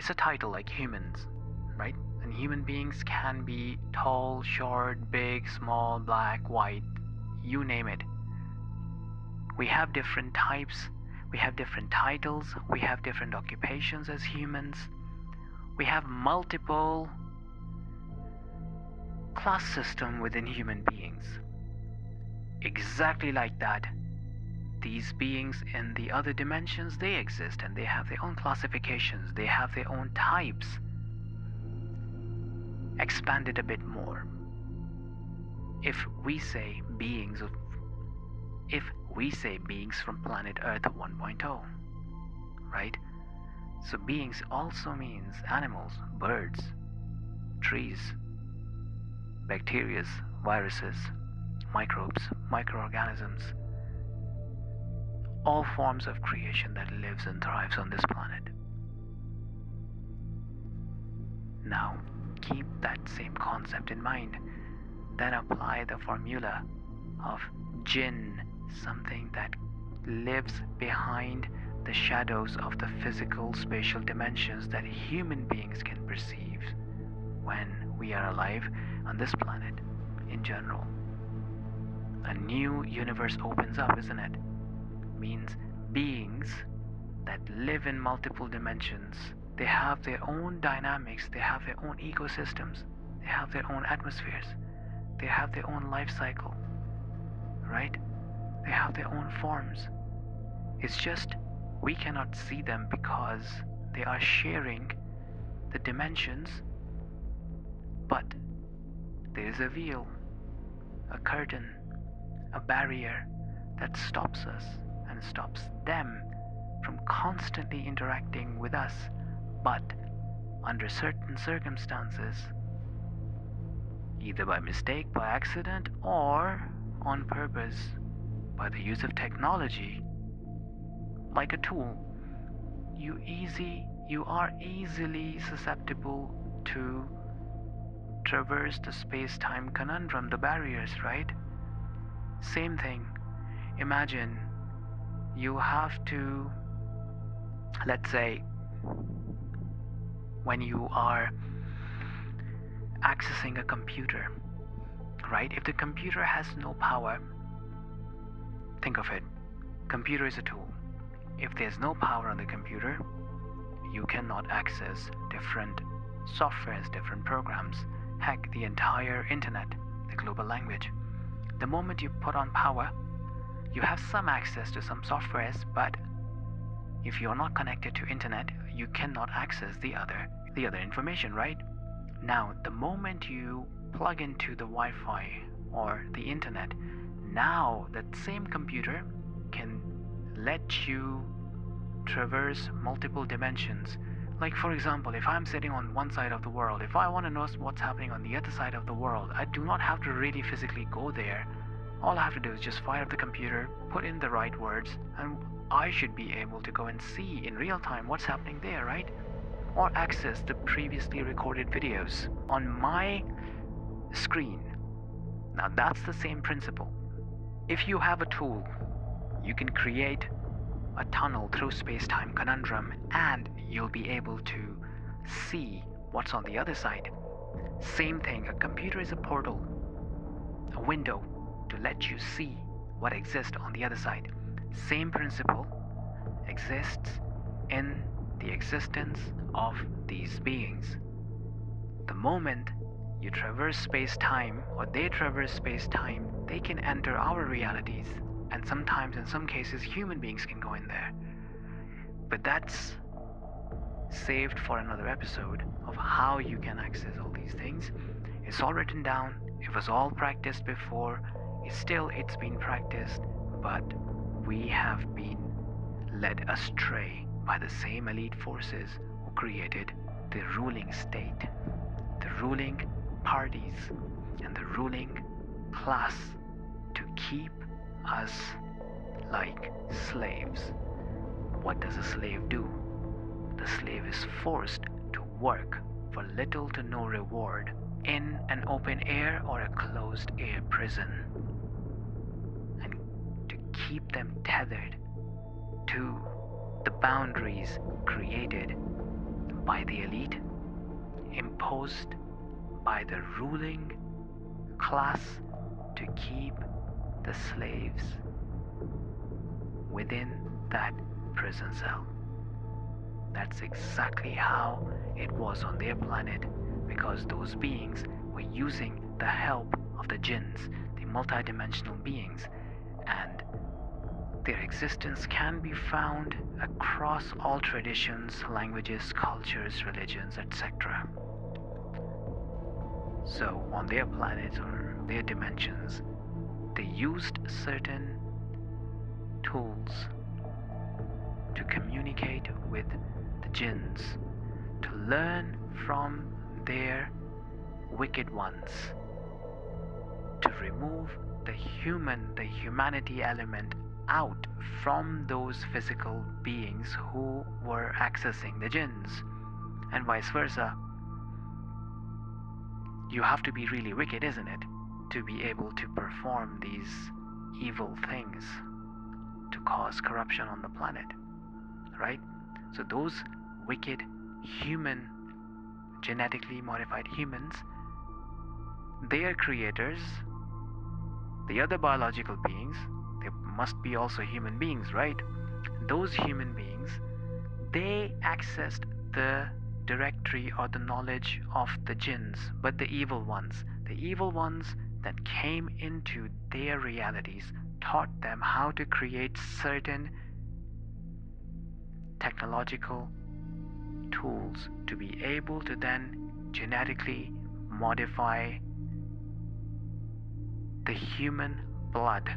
It's a title like humans, right? And human beings can be tall, short, big, small, black, white, you name it. We have different types, we have different titles, we have different occupations as humans. We have multiple class system within human beings. Exactly like that, these beings in the other dimensions, they exist and they have their own classifications, they have their own types. Expanded a bit more. If we say beings from planet Earth 1.0, right? So beings also means animals, birds, trees, bacteria, viruses, microbes, microorganisms, all forms of creation that lives and thrives on this planet. Now, keep that same concept in mind. Then apply the formula of jinn, something that lives behind the shadows of the physical spatial dimensions that human beings can perceive when we are alive on this planet in general. A new universe opens up, isn't it? Means beings that live in multiple dimensions, they have their own dynamics, they have their own ecosystems, they have their own atmospheres, they have their own life cycle, right? They have their own forms. It's just we cannot see them because they are sharing the dimensions, but there is a veil, a curtain, a barrier that stops us and stops them from constantly interacting with us. But under certain circumstances, either by mistake, by accident, or on purpose, by the use of technology, like a tool, you are easily susceptible to traverse the space-time conundrum, the barriers, right? Same thing. Imagine you have to, let's say, when you are accessing a computer, right? If the computer has no power, think of it. Computer is a tool. If there's no power on the computer, you cannot access different softwares, different programs, heck, the entire internet, the global language. The moment you put on power, you have some access to some softwares, but if you're not connected to internet, you cannot access the other information, right? Now, the moment you plug into the Wi-Fi or the internet, now that same computer can let you traverse multiple dimensions. Like, for example, if I'm sitting on one side of the world, if I want to know what's happening on the other side of the world, I do not have to really physically go there. All I have to do is just fire up the computer, put in the right words, and I should be able to go and see in real time what's happening there, right? Or access the previously recorded videos on my screen. Now that's the same principle. If you have a tool, you can create a tunnel through space-time conundrum and you'll be able to see what's on the other side. Same thing, a computer is a portal, a window to let you see what exists on the other side. Same principle exists in the existence of these beings. The moment you traverse space-time, or they traverse space-time, they can enter our realities, and sometimes in some cases human beings can go in there. But that's saved for another episode of how you can access all these things. It's all written down, it was all practiced before, it's been practiced, but we have been led astray by the same elite forces who created the ruling state, the ruling parties, and the ruling class to keep us like slaves. What does a slave do? The slave is forced to work for little to no reward in an open air or a closed air prison, and to keep them tethered to the boundaries created by the elite, imposed by the ruling class to keep the slaves within that prison cell. That's exactly how it was on their planet, because those beings were using the help of the jinns, the multidimensional beings, and their existence can be found across all traditions, languages, cultures, religions, etc. So, on their planets or their dimensions, they used certain tools to communicate with the jinns, to learn from their wicked ones, to remove the humanity element out from those physical beings who were accessing the jinns, and vice versa. You have to be really wicked, isn't it, to be able to perform these evil things to cause corruption on the planet, right? So those wicked human, genetically modified humans, their creators, the other biological beings, they must be also human beings, right? Those human beings, they accessed the directory or the knowledge of the jinns, but the evil ones that came into their realities, taught them how to create certain technological tools to be able to then genetically modify the human blood.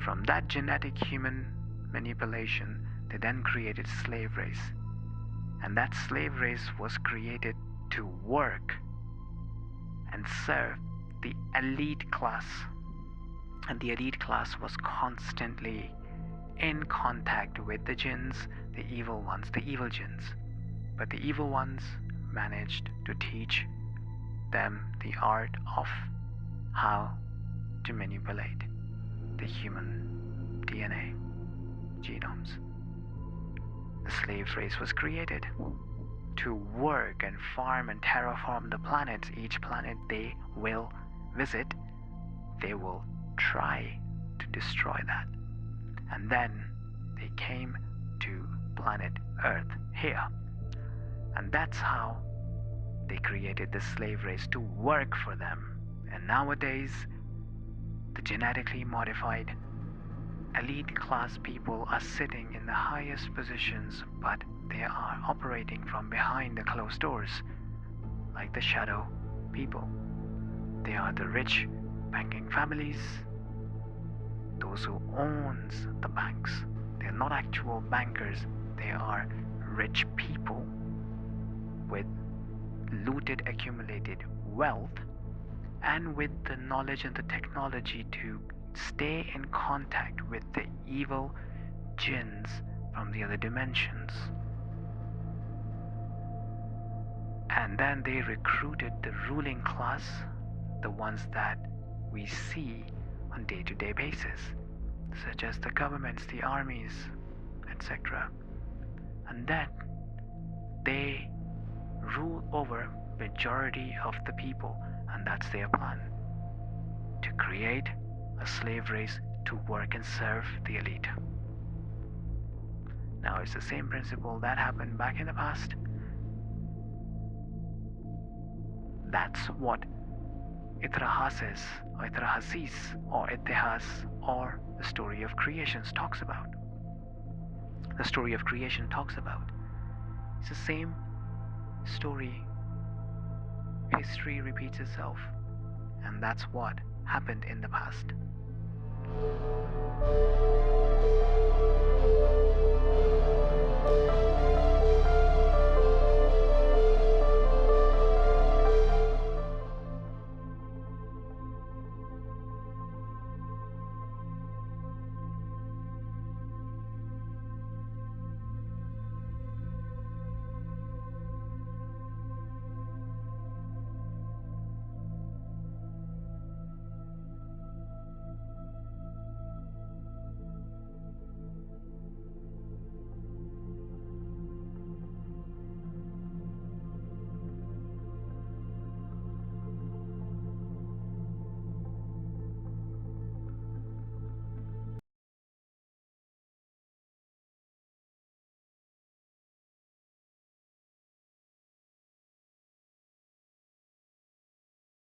From that genetic human manipulation, they then created slave race. And that slave race was created to work and serve the elite class. And the elite class was constantly in contact with the jinns, the evil ones, the evil jinns. But the evil ones managed to teach them the art of how to manipulate the human DNA, genomes. The slave race was created to work and farm and terraform the planets. Each planet they will visit, they will try to destroy that. And then they came to planet Earth here. And that's how they created the slave race to work for them. And nowadays, the genetically modified elite class people are sitting in the highest positions, but they are operating from behind the closed doors, like the shadow people. They are the rich banking families, those who owns the banks. They are not actual bankers, they are rich people with looted, accumulated wealth, and with the knowledge and the technology to stay in contact with the evil jinns from the other dimensions. And then they recruited the ruling class, the ones that we see on day-to-day basis, such as the governments, the armies, etc. And then they rule over majority of the people, and that's their plan, to create a slave race to work and serve the elite. Now it's the same principle that happened back in the past. That's what hasis or hasis or Itihas or the story of creations talks about. The story of creation talks about. It's the same story. History repeats itself, and that's what happened in the past.